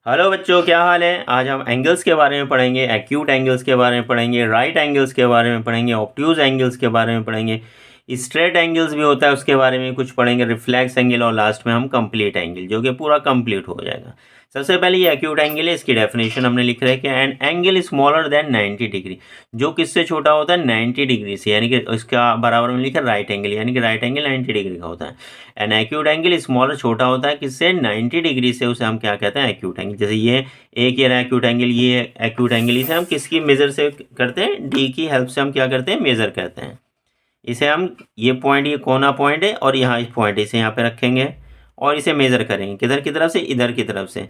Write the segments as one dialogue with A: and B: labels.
A: Hello बच्चों, क्या हाल है। आज हम एंगल्स के बारे में पढ़ेंगे, एक्यूट एंगल्स के बारे में पढ़ेंगे, राइट एंगल्स के बारे में पढ़ेंगे, ऑब्ट्यूज एंगल्स के बारे में पढ़ेंगे, स्ट्रेट एंगल्स भी होता है उसके बारे में कुछ पढ़ेंगे, रिफ्लेक्स एंगल और लास्ट में हम कंप्लीट एंगल जो कि पूरा कंप्लीट हो जाएगा। सबसे पहले ये एक्यूट एंगल है, इसकी डेफिनेशन हमने लिख रहा है कि an angle smaller than 90 degree, जो किससे छोटा होता है 90 डिग्री से, यानी कि इसका बराबर में लिखा राइट एंगल, यानी कि राइट एंगल 90 डिग्री का होता है। एन एक्यूट एंगल स्मॉलर छोटा होता है किससे 90 डिग्री से, उसे हम क्या कहते हैं एक्यूट एंगल। जैसे ये एक ये रहा एक्यूट एंगल, ये एक्यूट एंगल, इसे हम किसकी मेजर से करते हैं, डी की हेल्प से हम क्या करते हैं मेजर करते हैं। इसे हम ये पॉइंट, ये कोना पॉइंट है और यहाँ इस पॉइंट, इसे यहाँ पे रखेंगे और इसे मेजर करेंगे किधर की तरफ से, इधर की तरफ से।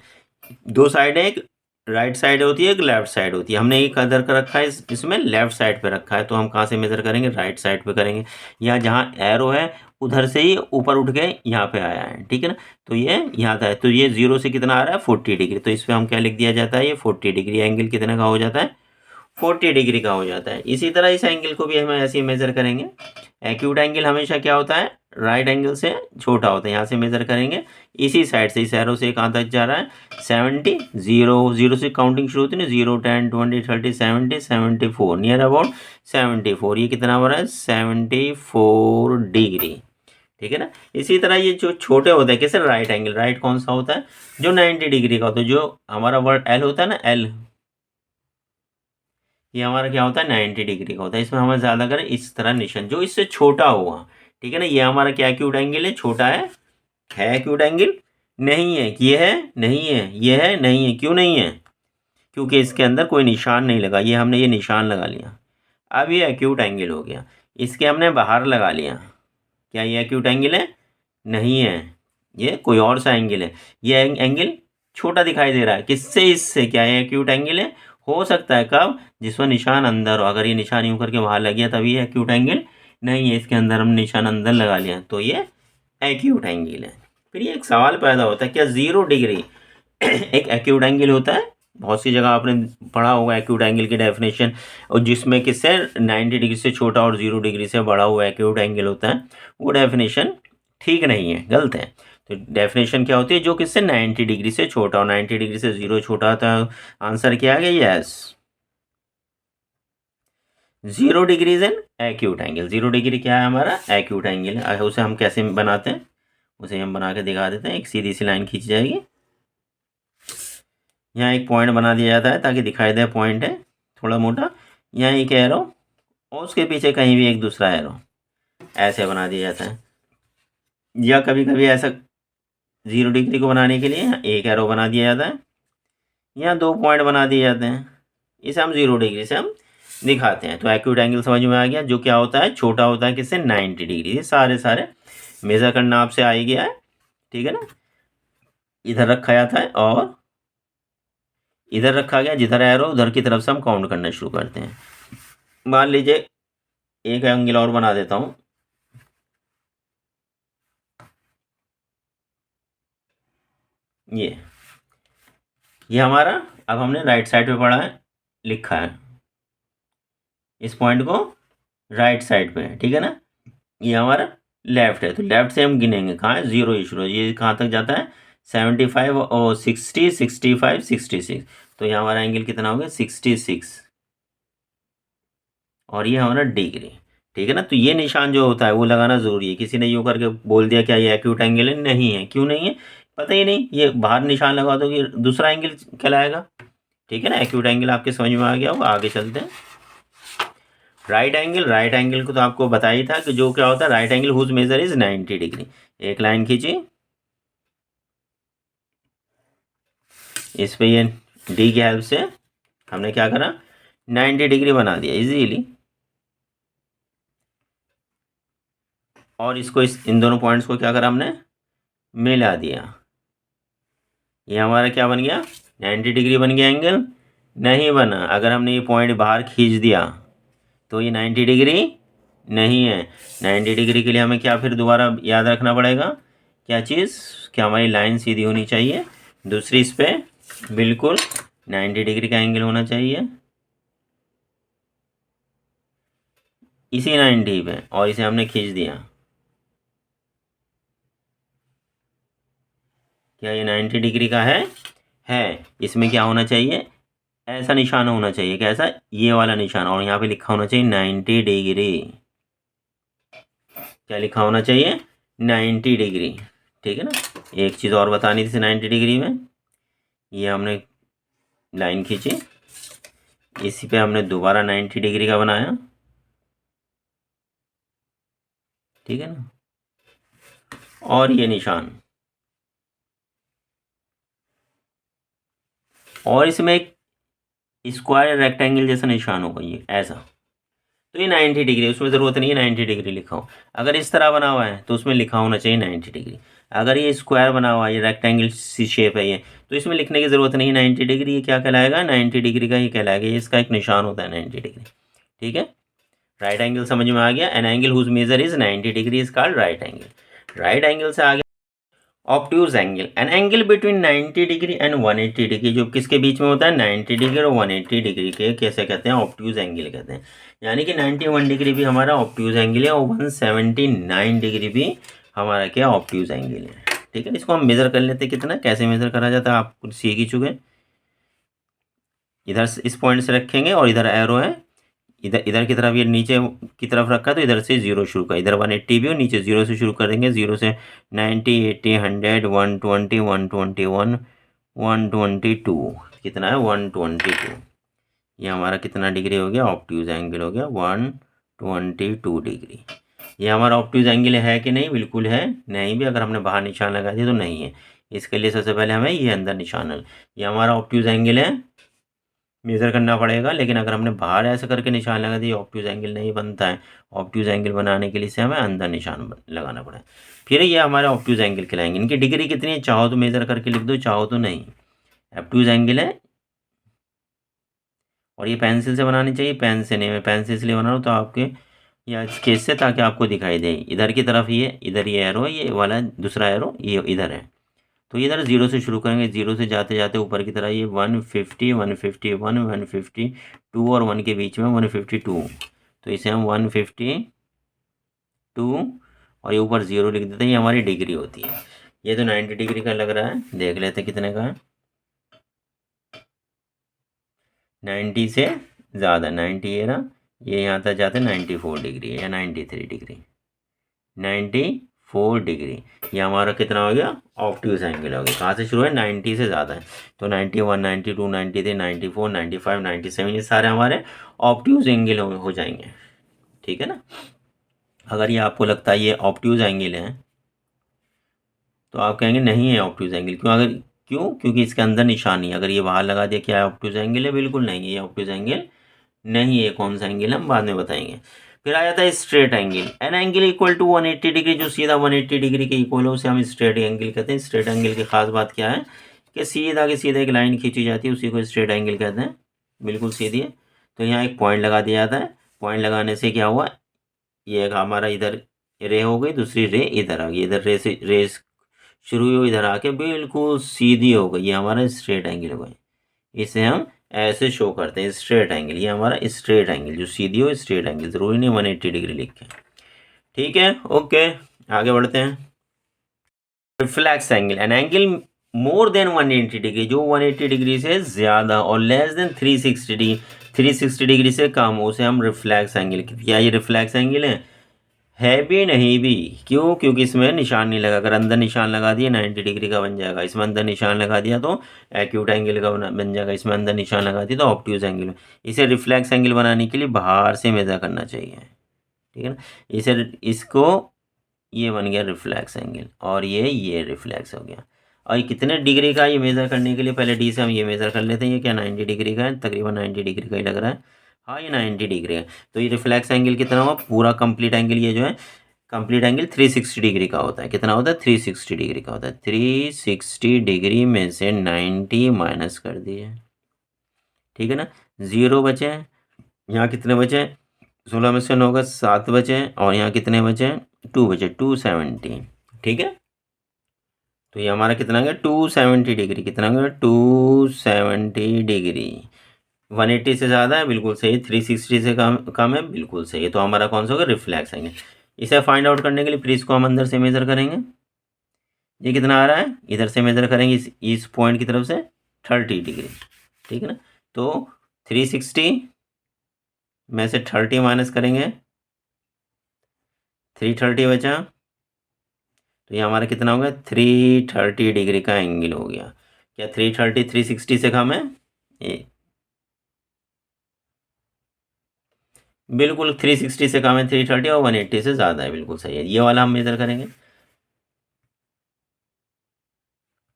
A: दो साइड है, एक राइट साइड होती है, एक लेफ्ट साइड होती है। हमने एक इधर का रखा है, इसमें लेफ्ट साइड पे रखा है, तो हम कहाँ से मेजर करेंगे, राइट साइड पे करेंगे। यहाँ जहाँ एरो है उधर से ही ऊपर उठ के यहाँ पे आया है, ठीक है ना। तो ये यहाँ था, है तो ये 0 से कितना आ रहा है 40 डिग्री, तो इस पर हम क्या लिख दिया जाता है, ये 40 डिग्री एंगल कितने का हो जाता है 40 डिग्री का हो जाता है। इसी तरह इस एंगल को भी हम ऐसे ही मेजर करेंगे। एक्यूट एंगल हमेशा क्या होता है, राइट एंगल से छोटा होता है। यहाँ से मेजर करेंगे इसी साइड से, इस एरो से कहाँ तक जा रहा है 70, 0 से काउंटिंग शुरू होती है ना, 0, 10, 20, 30, 70, 74, नियर अबाउट 74। ये कितना हो रहा है 74 डिग्री, ठीक है ना। इसी तरह ये जो छोटे होते हैं कैसे, राइट एंगल, राइट कौन सा होता है जो 90 डिग्री का होता है, जो हमारा वर्ड एल होता है ना, एल, ये हमारा क्या होता है 90 डिग्री का होता है। इसमें हमें ज़्यादा करें इस तरह निशान जो इससे छोटा हुआ, ठीक है ना। ये हमारा क्या एक्यूट एंगल है, छोटा है एक्यूट एंगल नहीं है, ये है नहीं है, ये है नहीं है। क्यों नहीं है, क्योंकि इसके अंदर कोई निशान नहीं लगा, ये हमने ये निशान लगा लिया। अब ये एक्यूट एंगल हो गया, इसके हमने बाहर लगा लिया। क्या ये एक्यूट एंगल है, नहीं है, ये कोई और सा एंगल है। ये एंगल छोटा दिखाई दे रहा है किससे, इससे। क्या ये एक्यूट एंगल है, हो सकता है कब, जिसमें निशान अंदर हो। अगर ये निशान यूं करके बाहर लग गया तभी ये एक्यूट एंगल नहीं है, इसके अंदर हमने निशान अंदर लगा लिया तो ये एक्यूट एंगल है। फिर ये एक सवाल पैदा होता है, क्या 0 डिग्री एक एक्यूट एंगल होता है। बहुत सी जगह आपने पढ़ा होगा एक्यूट एंगल की डेफिनेशन, और जिसमें किससे 90 डिग्री से छोटा और 0 डिग्री से बड़ा हुआ एक्यूट एंगल होता है, वो डेफिनेशन ठीक नहीं है, गलत है। तो डेफिनेशन क्या होती है, जो किससे 90 डिग्री से छोटा और 90 डिग्री से 0 छोटा होता है। आंसर क्या आ गया, yes, 0 degree is an acute angle. 0 degree क्या है हमारा एक्यूट एंगल है। उसे हम कैसे बनाते हैं, उसे हम बना के दिखा देते हैं। एक सीधी सी लाइन खींच जाएगी, यहाँ एक पॉइंट बना दिया जाता है ताकि दिखाई दे पॉइंट है थोड़ा मोटा। यहाँ एक एरो और उसके पीछे कहीं भी एक दूसरा एरो, ऐसे बना दिया जाता है। या कभी कभी ऐसा 0 डिग्री को बनाने के लिए एक एरो बना दिया जाता है, यहाँ 2 पॉइंट बना दिए जाते हैं। इसे हम 0 डिग्री से हम दिखाते हैं। तो एक्यूट एंगल समझ में आ गया, जो क्या होता है छोटा होता है किससे 90 डिग्री। ये सारे मेज़र करना आपसे आ ही गया है, ठीक है ना। इधर रखा जाता है और इधर रखा गया, जिधर एरो उधर की तरफ से हम काउंट करना शुरू करते हैं। मान लीजिए एक एंगल और बना देता हूँ, ये हमारा, अब हमने राइट साइड पे पढ़ा है, लिखा है इस पॉइंट को राइट साइड पे, ठीक है ना। ये हमारा लेफ्ट है, तो लेफ्ट से हम गिनेंगे कहाँ है 0 ही शुरू, ये कहाँ तक जाता है 75 और 60, 65, 66। तो ये हमारा एंगल कितना हो गया 66, और ये हमारा डिग्री, ठीक है ना। तो ये निशान जो होता है वो लगाना ज़रूरी है। किसी ने यूँ करके बोल दिया क्या ये एक्यूट एंगल है, नहीं है। क्यों नहीं है, पता ही नहीं, ये बाहर निशान लगा दो कि दूसरा एंगल कहलाएगा, ठीक है ना। एक्यूट एंगल आपके समझ में आ गया होगा। आगे चलते हैं, राइट एंगल। राइट एंगल को तो आपको बताया ही था कि जो क्या होता है right angle whose measure is 90 degree. एक लाइन खींची, इस पे ये डी की हेल्प से हमने क्या करा 90 डिग्री बना दिया इजीली, और इसको इन दोनों पॉइंट्स को क्या करा हमने मिला दिया। ये हमारा क्या बन गया 90 डिग्री बन गया एंगल, नहीं बना। अगर हमने ये पॉइंट बाहर खींच दिया तो ये 90 डिग्री नहीं है। 90 डिग्री के लिए हमें क्या फिर दोबारा याद रखना पड़ेगा, क्या चीज़, क्या हमारी लाइन सीधी होनी चाहिए, दूसरी इस पर बिल्कुल 90 डिग्री का एंगल होना चाहिए, इसी 90 पे, और इसे हमने खींच दिया। क्या ये 90 डिग्री का है है, इसमें क्या होना चाहिए, ऐसा निशान होना चाहिए, कैसा, ये वाला निशान, और यहाँ पे लिखा होना चाहिए 90 डिग्री। क्या लिखा होना चाहिए, 90 डिग्री। ठीक है ना। एक चीज़ और बतानी थी 90 डिग्री में, ये हमने लाइन खींची, इसी पे हमने दोबारा 90 डिग्री का बनाया। ठीक है ना। और ये निशान, और इसमें एक स्क्वायर रेक्टेंगल जैसा निशान होगा, ये ऐसा, तो ये 90 डिग्री, उसमें ज़रूरत नहीं है 90 डिग्री लिखा हो। अगर इस तरह बना हुआ है तो उसमें लिखा होना चाहिए 90 डिग्री। अगर ये स्क्वायर बना हुआ है, ये रेक्टेंगल सी शेप है ये, तो इसमें लिखने की ज़रूरत नहीं है 90 डिग्री। ये क्या कहलाएगा, 90 डिग्री का ही कहलाएगा, ये इसका एक निशान होता है 90 डिग्री। ठीक है। राइट एंगल समझ में आ गया। An angle whose measure is 90 degree is called right angle. Right angle से आगे obtuse angle, an angle between 90 degree and 180 degree, जो किसके बीच में होता है, 90 डिग्री और 180 डिग्री के, कैसे कहते हैं, ऑब्ट्यूज एंगल कहते हैं। यानी कि 91 डिग्री भी हमारा ऑब्ट्यूज एंगल है, और 179 डिग्री भी हमारा क्या, ऑब्ट्यूज एंगल है। ठीक है। इसको हम मेज़र कर लेते हैं, कितना, कैसे मेज़र करा जाता है आप कुछ सीख ही चुके। इधर इस पॉइंट से रखेंगे, और इधर एरो है, इधर इधर की तरफ, ये नीचे की तरफ रखा, तो इधर से जीरो शुरू कर, इधर 180 भी और नीचे जीरो से शुरू कर देंगे। जीरो से 90, 80, 100, 120, 121, 122, कितना है, 122। ये हमारा कितना डिग्री हो गया, ऑब्ट्यूज एंगल हो गया 122 डिग्री। ये हमारा ऑब्ट्यूज एंगल है कि नहीं, बिल्कुल है। नहीं भी, अगर हमने बाहर निशान लगा दिया तो नहीं है। इसके लिए सबसे पहले हमें ये अंदर निशान, ये हमारा ऑब्ट्यूज एंगल है, मेज़र करना पड़ेगा। लेकिन अगर हमने बाहर ऐसा करके निशान लगा दिया, ऑब्ट्यूज एंगल नहीं बनता है। ऑब्ट्यूज एंगल बनाने के लिए से हमें अंदर निशान लगाना पड़े, फिर ये हमारे ऑब्ट्यूज एंगल कहलाएंगे। इनकी डिग्री कितनी है, चाहो तो मेज़र करके लिख दो, चाहो तो नहीं। ऑब्ट्यूज एंगल है, और ये पेंसिल से बनानी चाहिए, पेन से नहीं। मैं पेन से इसलिए बना रहा हूँ तो आपके, या स्केच से, ताकि आपको दिखाई दे। इधर की तरफ ये, इधर ये एरो, ये वाला दूसरा एरो ये इधर है, तो इधर जीरो से शुरू करेंगे। जीरो से जाते जाते ऊपर की तरह ये 150, 151, 152 और 1 के बीच में 152, तो इसे हम 152 और ये ऊपर जीरो लिख देते हैं, ये हमारी डिग्री होती है। ये तो 90 डिग्री का लग रहा है, देख लेते कितने का है। 90 से ज़्यादा, 90 है ना, ये यहाँ तक जाते 94 डिग्री या 93 डिग्री, 94 डिग्री। ये हमारा कितना हो गया, ऑब्ट्यूज एंगल हो गया। कहाँ से शुरू है, 90 से ज़्यादा है, तो 91, 92, 93, 94, 95, 97, ये सारे हमारे ऑब्ट्यूज एंगल हो जाएंगे। ठीक है ना। अगर ये आपको लगता है ये ऑब्ट्यूज एंगल है, तो आप कहेंगे नहीं है ऑब्ट्यूज एंगल, क्यों, अगर क्यों, क्योंकि इसके अंदर निशान नहीं है। अगर ये बाहर लगा दिया, क्या है, ऑब्ट्यूज एंगल है, बिल्कुल नहीं है, ये ऑब्ट्यूज एंगल नहीं है। कौन सा एंगल हम बाद में बताएंगे। फिर आ जाता है straight angle, an angle equal to 180 degree, जो सीधा 180 डिग्री के इक्वल हो उसे हम स्ट्रेट एंगल कहते हैं। स्ट्रेट एंगल की खास बात क्या है, कि सीधा के सीधा एक लाइन खींची जाती है, उसी को स्ट्रेट एंगल कहते हैं, बिल्कुल सीधी है। तो यहाँ एक पॉइंट लगा दिया जाता है, पॉइंट लगाने से क्या हुआ, ये एक हमारा इधर रे हो गई, दूसरी रे इधर आ गई, इधर रे से रे शुरू हुई, इधर आके बिल्कुल सीधी हो गई, ये हमारा स्ट्रेट एंगल हो गई। इसे हम ऐसे शो करते हैं, स्ट्रेट एंगल, ये हमारा स्ट्रेट एंगल, जो सीधी हो स्ट्रेट एंगल, जरूरी नहीं 180 डिग्री लिख के। ठीक है, ओके, आगे बढ़ते हैं। Reflex angle, an angle more than 180 degree, जो 180 डिग्री से ज़्यादा, और लेस देन 360 डिग्री, 360 डिग्री से कम, उसे हम रिफ्लेक्स एंगल। क्या ये रिफ्लेक्स एंगल है भी नहीं भी, क्यों, क्योंकि इसमें निशान नहीं लगा। अगर अंदर निशान लगा दिया 90 डिग्री का बन जाएगा, इसमें अंदर निशान लगा दिया तो एक्यूट एंगल का बन जाएगा, इसमें अंदर निशान लगा दिया तो ऑब्ट्यूज एंगल। इसे रिफ्लेक्स एंगल बनाने के लिए बाहर से मेज़र करना चाहिए। ठीक है ना। इसे, इसको, ये बन गया रिफ्लेक्स एंगल, और ये रिफ्लेक्स हो गया। और ये कितने डिग्री का, ये मेज़र करने के लिए पहले डी से हम ये मेज़र कर लेते हैं, ये क्या 90 डिग्री का है, तकरीबन 90 डिग्री का ही लग रहा है। हाँ, ये 90 डिग्री है। तो ये रिफ्लेक्स एंगल कितना हुआ, पूरा कंप्लीट एंगल, ये जो है कंप्लीट एंगल 360 डिग्री का होता है। कितना होता है, 360 डिग्री का होता है। 360 डिग्री में से 90 माइनस कर दिए, ठीक है ना, 0 बचे। यहाँ कितने बचे, 16 में से 9 का 7 बचे, और यहाँ कितने बचे, 2 बचे, 270। ठीक है। तो ये हमारा कितना गया, 270 डिग्री, कितना गया, 270 डिग्री। 180 से ज़्यादा है, बिल्कुल सही। 360 से कम है, बिल्कुल सही है। तो हमारा कौन सा होगा, रिफ्लेक्स एंगल। इसे फाइंड आउट करने के लिए फिर इसको हम अंदर से मेज़र करेंगे। ये कितना आ रहा है, इधर से मेज़र करेंगे, इस पॉइंट की तरफ से 30 डिग्री, ठीक है ना। तो 360 में से 30 माइनस करेंगे, 330 बचा, तो ये हमारा कितना हो गया, 330 डिग्री का एंगल हो गया। क्या 330 360 से कम है? ये बिल्कुल 360 से कम है, 330 और 180 से ज़्यादा है, बिल्कुल सही है। ये वाला हम मेजर करेंगे।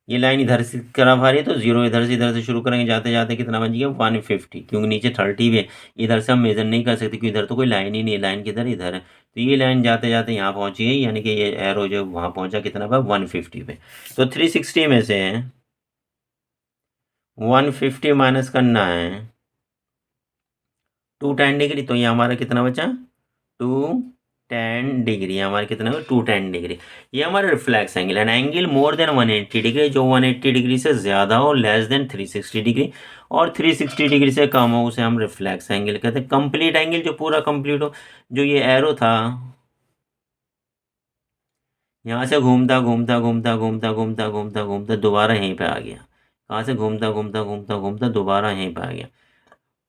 A: ये लाइन इधर से तरफ आ रही है तो जीरो इधर से शुरू करेंगे, जाते जाते कितना बन गया, 150, क्योंकि नीचे 30 भी है। इधर से हम मेजर नहीं कर सकते क्योंकि इधर तो कोई लाइन ही नहीं है, लाइन किधर, इधर है। तो ये लाइन जाते जाते यहाँ पहुँची है, यानी कि ये एरो जो वहाँ पहुँचा कितना पे, 150 पे। तो 360 में से 150 माइनस करना है 210 डिग्री, तो ये हमारा कितना बचा, 210 डिग्री। हमारा कितना है, 210 डिग्री। ये हमारा रिफ्लेक्स एंगल है। एंगल मोर देन 180 डिग्री, जो 180 डिग्री से ज़्यादा हो, लेस देन 360 डिग्री, और 360 डिग्री से कम हो, उसे हम रिफ्लेक्स एंगल कहते हैं। कंप्लीट एंगल जो पूरा कंप्लीट हो, जो ये एरो था यहाँ से घूमता घूमता घूमता घूमता घूमता घूमता घूमता दोबारा यहीं पे आ गया। कहाँ से घूमता घूमता घूमता घूमता दोबारा यहीं पे आ गया।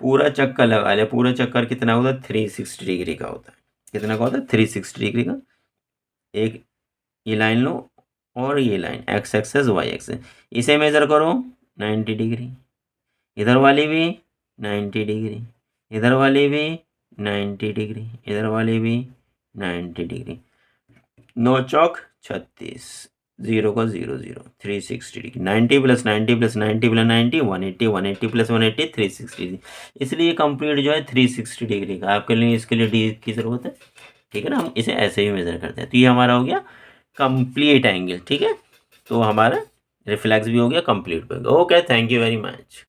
A: पूरा चक्कर लगा लिया। पूरा चक्कर कितना होता है, 360 डिग्री का होता है। कितना का होता है, 360 डिग्री का। एक ये लाइन लो और ये line, X axis Y axis, इसे मेज़र करो 90 डिग्री। इधर वाली भी 90 डिग्री, इधर वाली भी 90 डिग्री, इधर वाली भी 90 डिग्री। 9 चौक 36, 0 का 0 0, 360 degree. 90 plus 90 plus 90 plus 90, 180, 180 plus 180, 360 degree. इसलिए कंप्लीट जो है 360 डिग्री का। आपके लिए इसके लिए डी की ज़रूरत है, ठीक है ना। हम इसे ऐसे ही मेज़र करते हैं। तो ये हमारा हो गया कंप्लीट एंगल, ठीक है। तो हमारा रिफ्लेक्स भी हो गया, कंप्लीट भी हो गया। Okay, thank you very much.